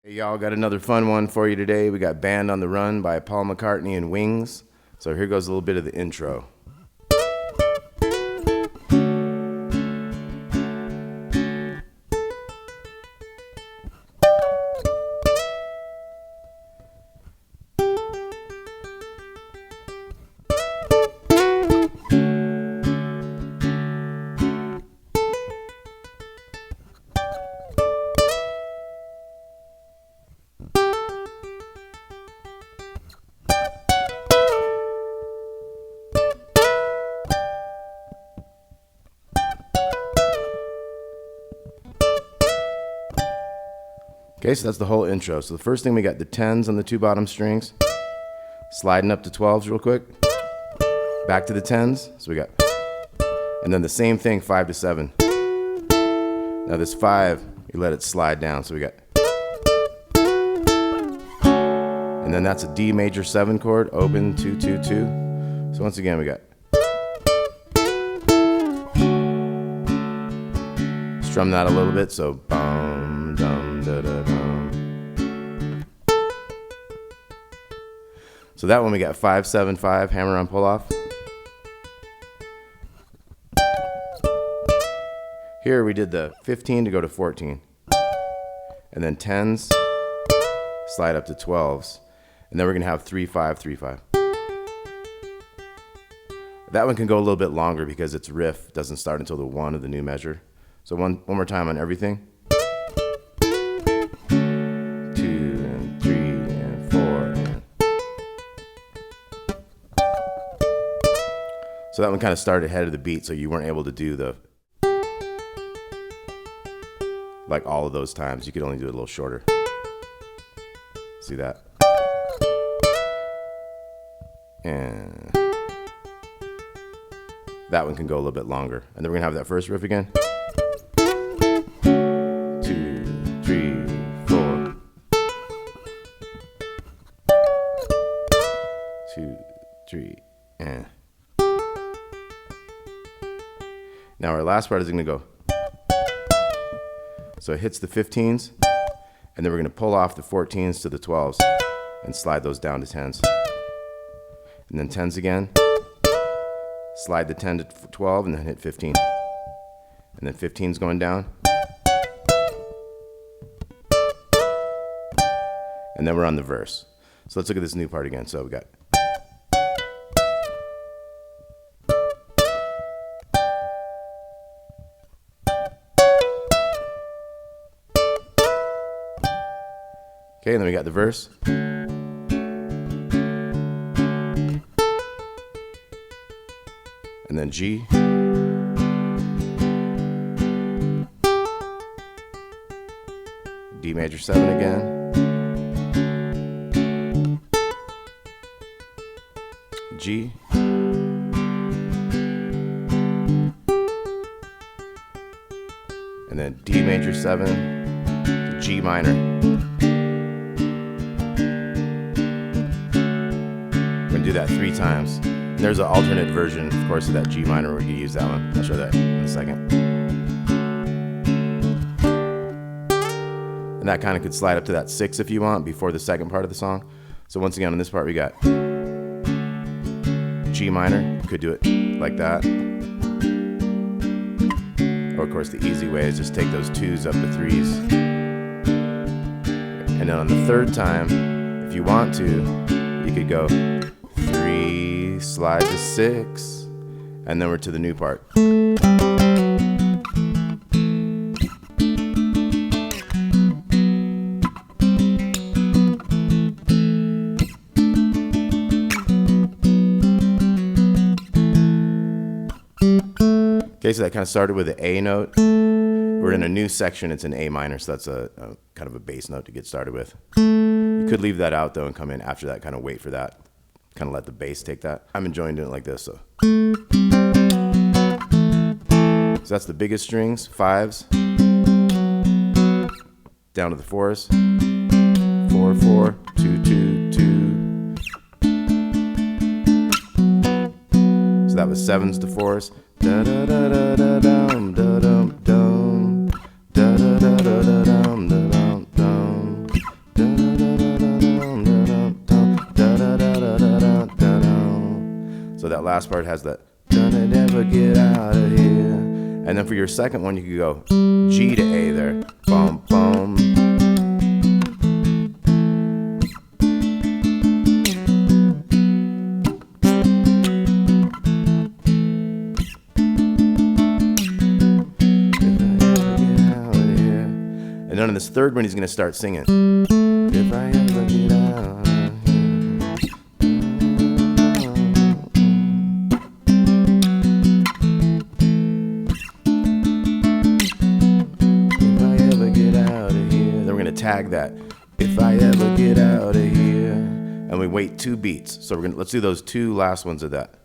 Hey y'all, got another fun one for you today. We got Band on the Run by Paul McCartney and Wings. So here goes a little bit of the intro. Okay, so that's the whole intro. So the first thing, we got the 10s on the two bottom strings, sliding up to 12s real quick, back to the 10s, so we got, and then the same thing, 5 to 7. Now this 5, you let it slide down, so we got, and then that's a D major 7 chord, open, 2, 2, 2. So once again, we got, strum that a little bit, so bum, dum, da, da, dum. So that one we got 5, 7, 5, hammer on pull off. Here we did the 15 to go to 14, and then 10s, slide up to 12s, and then we're gonna have 3, 5, 3, 5. That one can go a little bit longer because its riff doesn't start until the 1 of the new measure. So one more time on everything. 2 and 3 and 4. And so that one kind of started ahead of the beat, so you weren't able to do the, like all of those times. You could only do it a little shorter. See that? And that one can go a little bit longer. And then we're gonna have that first riff again. 2, 3, 4. 2, 3, and now our last part is gonna go. So it hits the 15s, and then we're gonna pull off the 14s to the 12s and slide those down to 10s. And then 10s again, slide the 10 to 12, and then hit 15. And then 15's going down. And then we're on the verse. So let's look at this new part again. So we got, okay, and then we got the verse. And then G. D major 7 again. G. And then D major 7 to G minor. We're gonna do that 3 times. And there's an alternate version, of course, of that G minor where you use that one. I'll show that in a second. And that kind of could slide up to that 6 if you want before the second part of the song. So once again, on this part we got G minor. You could do it like that. Or of course the easy way is just take those 2s up to 3s. And then on the third time, if you want to, you could go 3, slide to 6, and then we're to the new part. Okay, so that kind of started with the A note. We're in a new section, it's an A minor, so that's a kind of a bass note to get started with. You could leave that out though and come in after that, kind of wait for that. Kind of let the bass take that. I'm enjoying doing it like this, so. So that's the biggest strings, 5s. Down to the 4s. 4, 4, 2, 2, 2. So that was 7s to 4s. Da da da da da dum da dum dum. Da da da da da dum da dum dum. last part has that gonna never get out of here. And then for your second one, you could go G to A there. Bum, bum. And then on this third one, he's gonna start singing. If I ever get out. Tag that if I ever get out of here, and we wait 2 beats. So let's do those 2 last ones of that.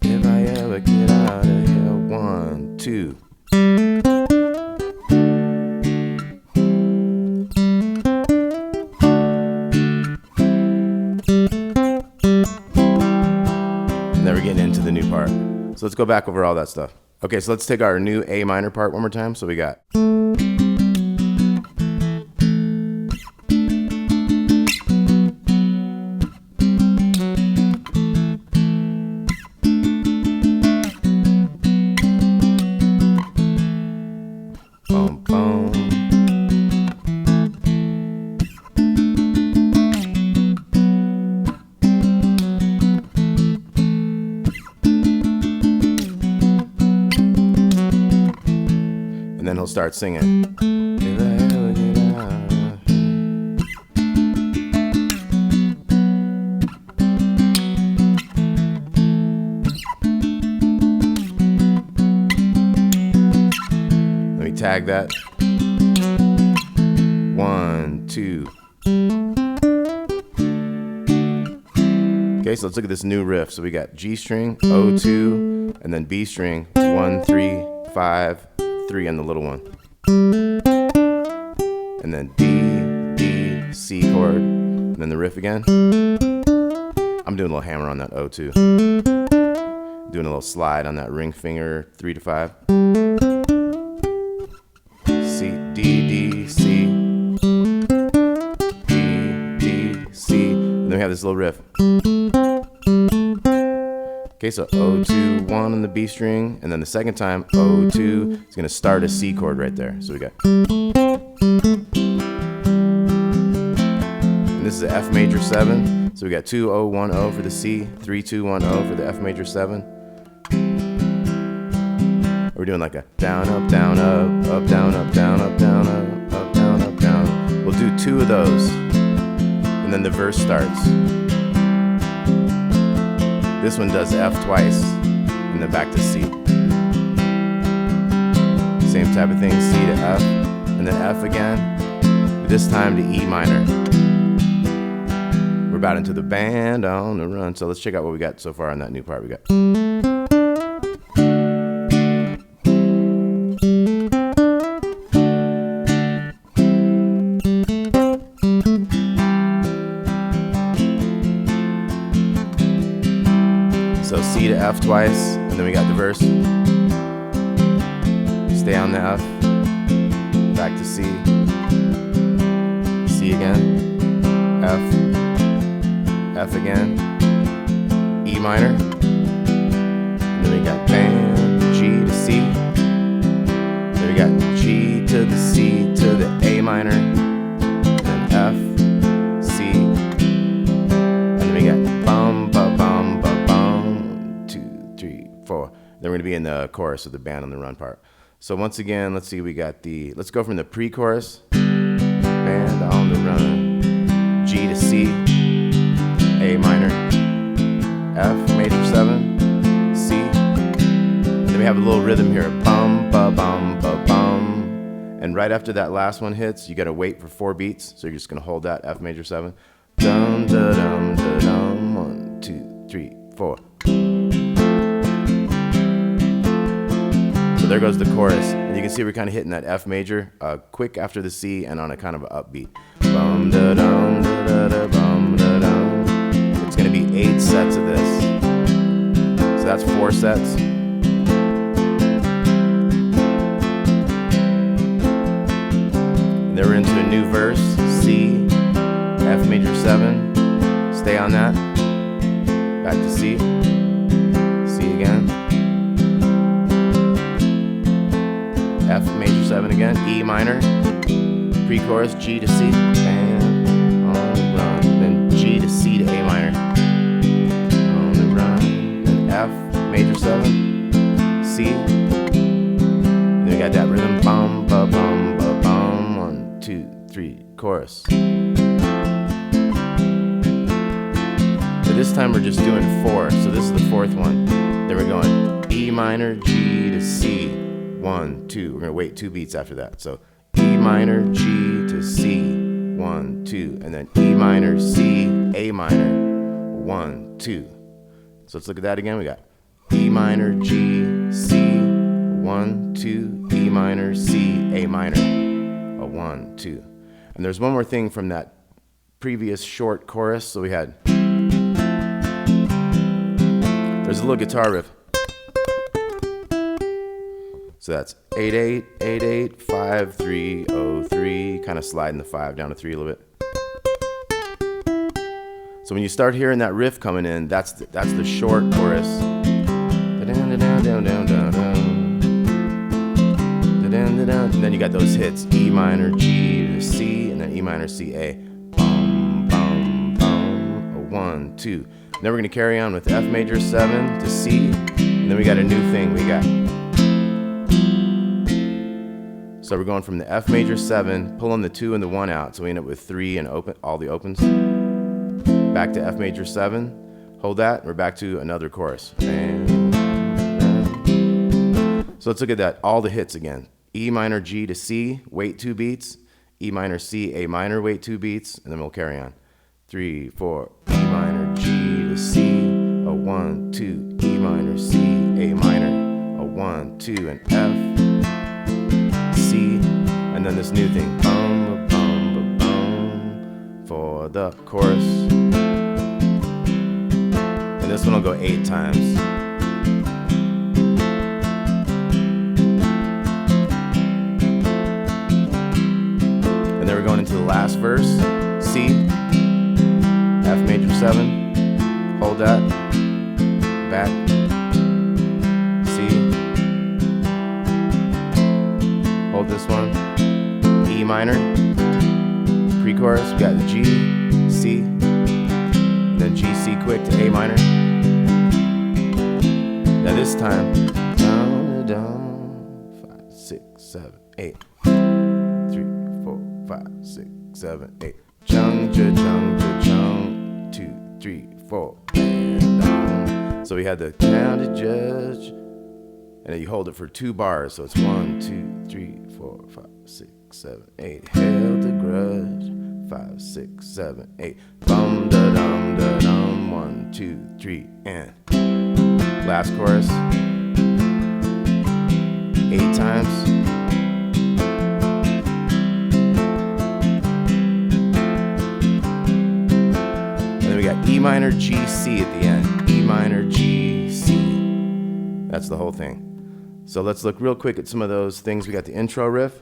If I ever get out of here, 1, 2. And then we're getting into the new part. So let's go back over all that stuff. Okay, so let's take our new A minor part one more time. So we got bum, bum. And then he'll start singing. If I ever get out. Let me tag that. 1, 2. Okay, so let's look at this new riff. So we got G string, O2, and then B string, 1, 3, 5, 3 on the little one. And then D, D, C chord, and then the riff again. I'm doing a little hammer on that O2. Doing a little slide on that ring finger, 3 to 5. C, D, D, C. D, D, C. And then we have this little riff. Okay, so O2, 1 on the B string, and then the second time, O2 is going to start a C chord right there. So we got, and this is the F major 7. So we got 2, O, 1, O for the C, 3, 2, 1, O for the F major 7. We're doing like a down, up, down, up, down, up, down, up, down, up, down, up, down. We'll do 2 of those, and then the verse starts. This one does F twice, and then back to C. Same type of thing, C to F, and then F again, this time to E minor. We're about into the band on the run, so let's check out what we got so far on that new part we got. So C to F twice, and then we got the verse. Stay on the F, back to C, C again, F, F again, E minor, and then we got bam, G to C, then we got G to the C to the A minor, and then F, C, and then we got bum, ba, bum, ba, bum, 2, 3, 4. Then we're gonna be in the chorus of the band on the run part. So once again, let's see, we got let's go from the pre-chorus, band on the run, G to C, A minor, F major 7, C, and then we have a little rhythm here, bum, ba, bum, ba, bum, and right after that last one hits, you gotta wait for 4 beats, so you're just gonna hold that F major 7, dum, da, dum, da, dum, 1, 2, 3, 4. So there goes the chorus, and you can see we're kind of hitting that F major quick after the C and on a kind of an upbeat. Bum da dum da da da bum da dum. It's going to be 8 sets of this. So that's 4 sets. And then we're into a new verse, C, F major 7. Stay on that. back to C. C again. F major 7 again. E minor. Pre-chorus G to C. And on the run. Then G to C to A minor. On the run. Then F major 7. C. Then we got that rhythm. Bum ba bum ba bum. 1, 2, 3. Chorus. This time we're just doing 4, so this is the 4th one. Then we're going E minor, G to C, 1, 2. We're gonna wait 2 beats after that. So E minor, G to C, 1, 2, and then E minor, C, A minor, 1, 2. So let's look at that again. We got E minor, G, C, 1, 2, E minor, C, A minor, a 1, 2. And there's one more thing from that previous short chorus. So we had. There's a little guitar riff. So that's 8-8, 8-8, 5-3, 0-3, kind of sliding the 5 down to 3 a little bit. So when you start hearing that riff coming in, that's the short chorus. And then you got those hits, E minor, G to C, and then E minor, C, A. Bum, bum, bum, a 1, 2. Then we're going to carry on with F major 7 to C, and then we got a new thing. So we're going from the F major 7, pulling the 2 and the 1 out, so we end up with 3 and open, all the opens. Back to F major 7, hold that, and we're back to another chorus. So let's look at that, all the hits again. E minor, G to C, wait 2 beats. E minor, C, A minor, wait 2 beats, and then we'll carry on. 3, 4, E minor, G to C, a 1, 2, E minor, C, A minor, a 1, 2, and F, C, and then this new thing, bum, bum, bum, for the chorus. And this one will go 8 times. And then we're going into the last verse, C, F major 7, hold that, back, C, hold this one, E minor, pre-chorus, we got the G, C, then G, C quick to A minor. Now this time, down, down, 5, 6, 7, 8, 3, 4, 5, 6, 7, 8, chung, ja, chung, ja, chung. 2, 3, 4, and down. So we had the county judge, and then you hold it for 2 bars. So it's 1, 2, 3, 4, 5, 6, 7, 8. Held a grudge. 5, 6, 7, 8. Bum da dum da dum. 1, 2, 3, and last chorus. 8 times. E minor, G, C at the end. E minor, G, C. That's the whole thing. So let's look real quick at some of those things. We got the intro riff.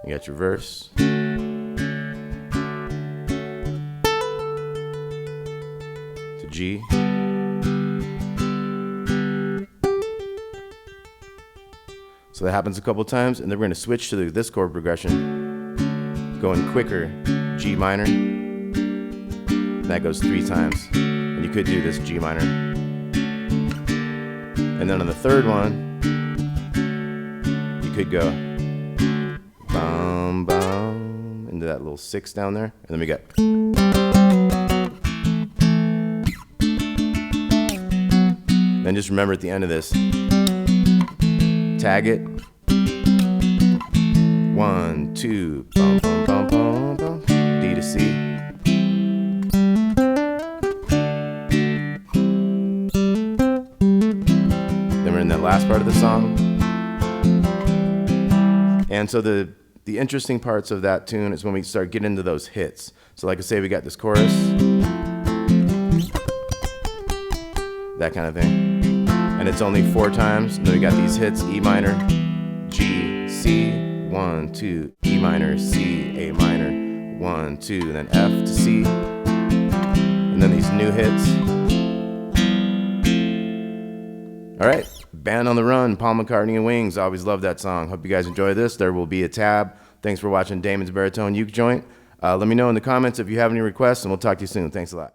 You got your verse. To G. So that happens a couple times, and then we're going to switch to this chord progression, going quicker, G minor. And that goes 3 times. And you could do this G minor. And then on the third one, you could go bum, bum, into that little 6 down there. And then we got. Then just remember at the end of this, tag it. 1, 2, bum, bum, bum, bum, bum. last part of the song. And so the interesting parts of that tune is when we start getting into those hits. So like I say, we got this chorus, that kind of thing. And it's only 4 times. And then we got these hits: E minor, G, C, 1, 2, E minor, C, A minor, 1, 2, and then F to C. And then these new hits. All right, Band on the Run, Paul McCartney and Wings. I always love that song. Hope you guys enjoy this. There will be a tab. Thanks for watching Damon's Baritone Uke Joint. Let me know in the comments if you have any requests, and we'll talk to you soon. Thanks a lot.